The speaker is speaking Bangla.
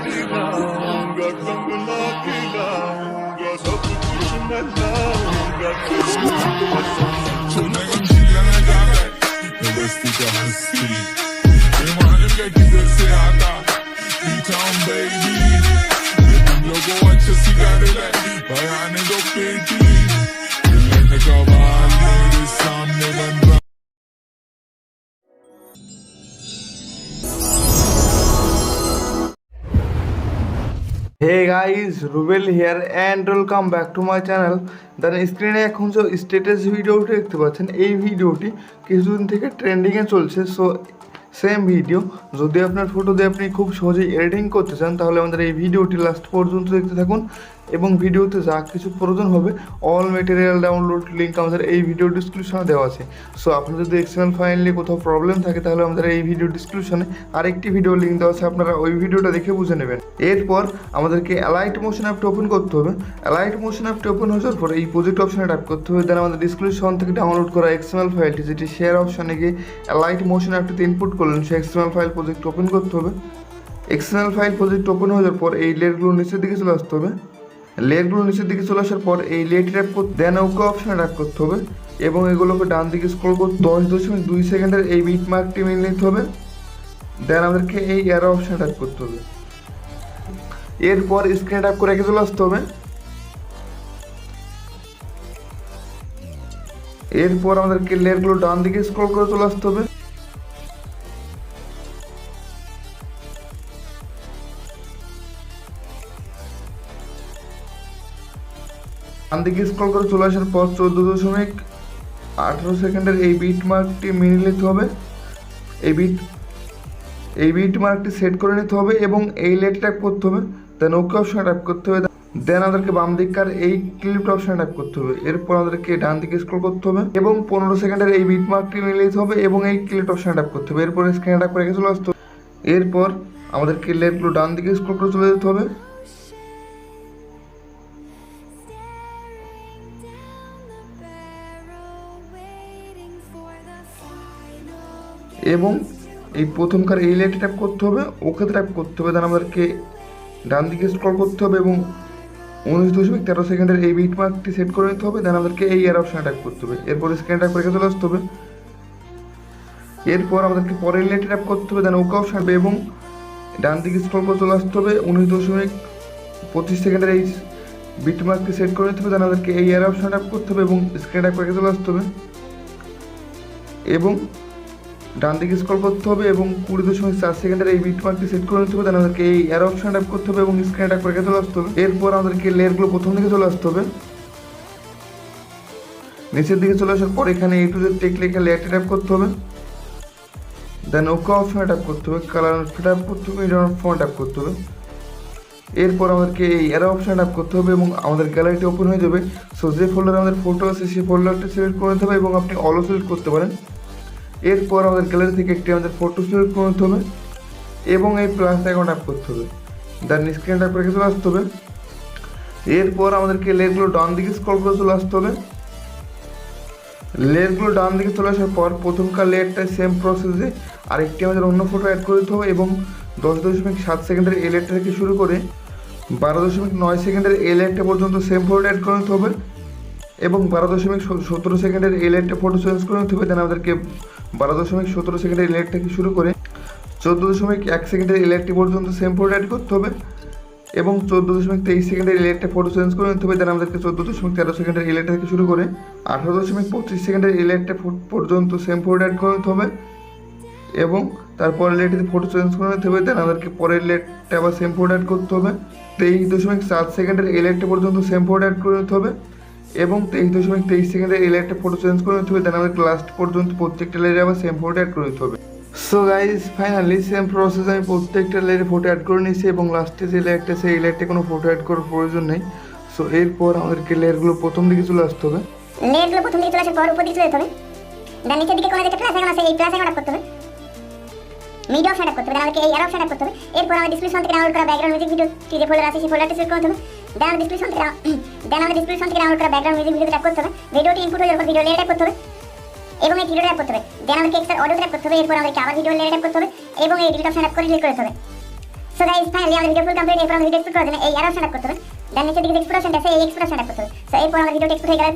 दिलाऊंगा कंगना दिलाऊंगा सब कुछ मैं लाऊंगा सुनेगा जीना जाता है बस्ती का हस्ती मालूम क्या किधर से आता टाउन बेबी तुम लोगों अच्छे सिगारेट है बयाने दो पेटी लेने का बाल मेरे सामने बन रहा Hey guys, Rubel here and welcome back to my channel. দেন স্ক্রিনে এখন যে স্ট্যাটাস ভিডিওটি দেখতে পাচ্ছেন, এই ভিডিওটি কিছুদিন থেকে ট্রেন্ডিংয়ে চলছে। সো সেম ভিডিও যদি আপনার ফটো দিয়ে আপনি খুব সহজেই এডিটিং করতে চান, তাহলে আমাদের এই ভিডিওটি লাস্ট পর্যন্ত দেখতে থাকুন এবং ভিডিওতে যা কিছু প্রয়োজন হবে অল মেটেরিয়াল ডাউনলোড লিঙ্ক আমাদের এই ভিডিও ডিসক্রিপশনে দেওয়া আছে। সো আপনার যদি এক্সএমএল ফাইল নিয়ে কোথাও প্রবলেম থাকে, তাহলে আমাদের এই ভিডিও ডিসক্রিপশনে আরেকটি ভিডিও লিঙ্ক দেওয়া আছে, আপনারা ওই ভিডিওটা দেখে বুঝে নেবেন। এরপর আমাদেরকে অ্যালাইট মোশন অ্যাপটি ওপেন করতে হবে। অ্যালাইট মোশন অ্যাপটি ওপেন হয়ে যাওয়ার পর এই প্রজেক্ট অপশনে ট্যাপ করতে হবে। দেন আমাদের ডিসক্রিপশন থেকে ডাউনলোড করা এক্সএমএল ফাইলটি, যেটি শেয়ার অপশনে গিয়ে অ্যালাইট মোশন অ্যাপটিতে ইনপুট করলেন, সেই এক্সএমএল ফাইল প্রজেক্ট ওপেন করতে হবে। এক্সএমএল ফাইল প্রজেক্ট ওপেন হয়ে যাওয়ার পর এই লেয়ারগুলো নিচের দিকে চলে আসতে হবে। লেয়ারগুলো নিচের দিকে চলে আসার পর এই লেয়ারটি ট্যাপ করতে দেন ওকে অপশনে ট্যাপ করতে হবে এবং এগুলোকে ডান দিকে স্ক্রল করতে 10.2 সেকেন্ডের এই বিট মার্কটি মেনে নিতে হবে। দেন আমাদেরকে এই অ্যারো অপশনে ট্যাপ করতে হবে। এরপর স্ক্রিনে ট্যাপ করে রেখে চলে আসতে হবে। এরপর আমাদেরকে লেয়ারগুলো ডান দিকে স্ক্রল করে চলে আসতে হবে। ডান দিকে স্ক্রল করে চলে আসার পর 14.18 সেকেন্ডের এই বিট মার্কটি মেনে নিতে হবে। এই বিট মার্কটি সেট করে নিতে হবে এবং এই লেট ট্যাপ করতে হবে। দেন ওকে অপশনে ট্যাপ করতে হবে। দেন আমাদেরকে বাম দিককার এই ক্লিপ অপশনে ট্যাপ করতে হবে। এরপর আমাদেরকে ডান দিকে স্ক্রল করতে হবে এবং 15 সেকেন্ডের এই বিট মার্কটি মেনে নিতে হবে এবং এই ক্লিপ অপশনে ট্যাপ করতে হবে। এরপর স্ক্রিনে ট্যাপ করে রেখে চলে আসতে হবে। এরপর আমাদেরকে লেটগুলো ডান দিকে স্ক্রল করে চলে যেতে হবে এবং এই প্রথমকার এই লেটে ট্যাপ করতে হবে, ওকে ট্যাপ করতে হবে। দেন আমাদেরকে ডান দিকে স্ক্রল করতে হবে এবং 19.13 সেকেন্ডের এই বিট মার্কটি সেট করে নিতে হবে। দেন আমাদেরকে এই এর অপশনে ট্যাপ করতে হবে। এরপর স্ক্রিনে ট্যাপ করে চলে আসতে হবে। এরপর আমাদেরকে পরের লেটে ট্যাপ করতে হবে। দেন ওকে অপশন এবং ডান দিকে স্ক্রল করে চলে আসতে হবে। 19.25 সেকেন্ডের এই বিট মার্কটি সেট করে নিতে হবে। দেন আমাদেরকে এই এর অপশনে ট্যাপ করতে হবে এবং স্ক্রিনে ট্যাপ করে চলে আসতে হবে এবং ডান দিকে স্ক্রল করতে হবে এবং 20.4 সেকেন্ডের এই বিট মার্কটি সেট করে নিতে হবে। দেন আমাদেরকে এই অ্যারো অপশনে ট্যাপ করতে হবে এবং স্ক্রিনে ট্যাপ করে চলে আসতে হবে। এরপর আমাদেরকে লেয়ারগুলো প্রথম দিকে চলে আসতে হবে। নিচের দিকে চলে আসার পর এখানে ATOZ টেক লেখা লেয়ারটি ট্যাপ করতে হবে। দেন ওকে অপশনে ট্যাপ করতে হবে, কালার ট্যাপ করতে হবে, এডিট অপশনে ট্যাপ করতে হবে। এরপর আমাদেরকে এই অ্যারো অপশনে ট্যাপ করতে হবে এবং আমাদের গ্যালারিটি ওপেন হয়ে যাবে। সো যে ফোল্ডারে আমাদের ফটো আছে সেই ফোল্ডারটি সিলেক্ট করে নিতে হবে এবং আপনি অলও সিলেক্ট করতে পারেন। এরপর আমাদের গ্যালারি থেকে একটি আমাদের ফটো সিলেক্ট করে নিতে হবে এবং এই প্লাস আইকন ট্যাপ করতে হবে। দেন স্ক্রিন ট্যাপ করে চলে আসতে হবে। এরপর আমাদেরকে লেয়ারগুলো ডান দিকে স্ক্রল করে চলে আসতে হবে। লেয়ারগুলো ডান দিকে চলে আসার পর প্রথমকার লেয়ারটায় সেম প্রসেসে আরেকটি আমাদের অন্য ফটো অ্যাড করে দিতে হবে এবং 10.7 সেকেন্ডের এই লেয়ারটা থেকে শুরু করে 12.9 সেকেন্ডের এই লেয়ারটা পর্যন্ত সেম ফটো অ্যাড করে নিতে হবে এবং 12.17 সেকেন্ডের এই লেয়ারটা ফটো চেঞ্জ করে নিতে হবে। দেন আমাদেরকে 12.17 সেকেন্ডের এই লেয়ার থেকে শুরু করে 14.1 সেকেন্ডের এই লেয়ারটি পর্যন্ত সেম ফটো অ্যাড করতে হবে এবং 14.23 সেকেন্ডের এই লেয়ারটা ফটো চেঞ্জ করে নিতে হবে। দেন আমাদেরকে 14.13 সেকেন্ডের এই লেয়ারটা থেকে শুরু করে 18.25 সেকেন্ডের এই লেয়ারটা পর্যন্ত সেম ফটো অ্যাড করে নিতে হবে এবং তারপরের লেয়ারটিতে ফটো চেঞ্জ করে নিতে হবে। দেন আমাদেরকে পরের লেয়ারটা আবার সেম ফটো অ্যাড করতে হবে। 23.7 সেকেন্ডের এই লেয়ারটা পর্যন্ত সেম ফটো অ্যাড করে নিতে হবে এবং 23.23 সেকেন্ডের এই লেয়ারটা ফটো চেঞ্জ করে নিতে হবে। দেন আমাদেরকে লাস্ট পর্যন্ত প্রত্যেকটা লেয়ারে আবার সেম ফটো অ্যাড করে নিতে হবে। So guys finally same process আমি প্রত্যেকটা লেয়ারে ফটো অ্যাড করে নিয়েছি এবং লাস্টে যে লেয়ারটা আছে এই লেয়ারটা কোনো ফটো অ্যাড করার প্রয়োজন নেই। সো এরপর আমাদেরকে লেয়ারগুলো প্রথম দিকে চলে আসতে হবে। লেয়ারগুলো প্রথম দিকে চলে আসার পর উপর দিকে চলে যেতে হবে। দেন নিচের দিকে কোনো একটা প্লাস আইকন আছে, এই প্লাস আইকন ট্যাপ করতে হবে। মিড অপশন ট্যাপ করতে হবে। দেন আমাদেরকে এই অ্যারো অপশন ট্যাপ করতে হবে। এরপর আমাদের ডিসক্রিপশন থেকে ডাউনলোড করা ব্যাকগ্রাউন্ড মিউজিক ভিডিওটি যে ফোল্ডার আছে সেই ফোল্ডারটি সিলেক্ট করতে হবে। দেন আমাদের ডিসক্রিপশন থেকে ডাউনলোড করা ব্যাকগ্রাউন্ড মিউজিক ভিডিওতে ট্যাপ করতে হবে। ভিডিওটি ইনপুট হয়ে যাওয়ার পর ভিডিও লেয়ার ট্যাপ করতে হবে এবং এই ভিডিওটা ট্যাপ করতে হবে, দেন আমাকে এক্সট্রা অডিও ট্যাপ করতে হবে, এরপর আমাকে আবার ভিডিও লেয়ার ট্যাপ করতে হবে এবং এই ডিলিট অপশন ট্যাপ করে ডিলিট করতে হবে। সো গাইস ফাইনালি আমাদের ভিডিও ফুল কমপ্লিট। এরপর আমাদের ভিডিও এক্সপোর্ট করার জন্য এই অ্যারো অপশন ট্যাপ করতে হবে, দেন নিচে দিকে এক্সপোর্ট অপশন আছে, এই এক্সপোর্ট অপশন ট্যাপ করতে হবে। সো এরপর আমার ভিডিওটা এক্সপোর্ট হয়ে গেলে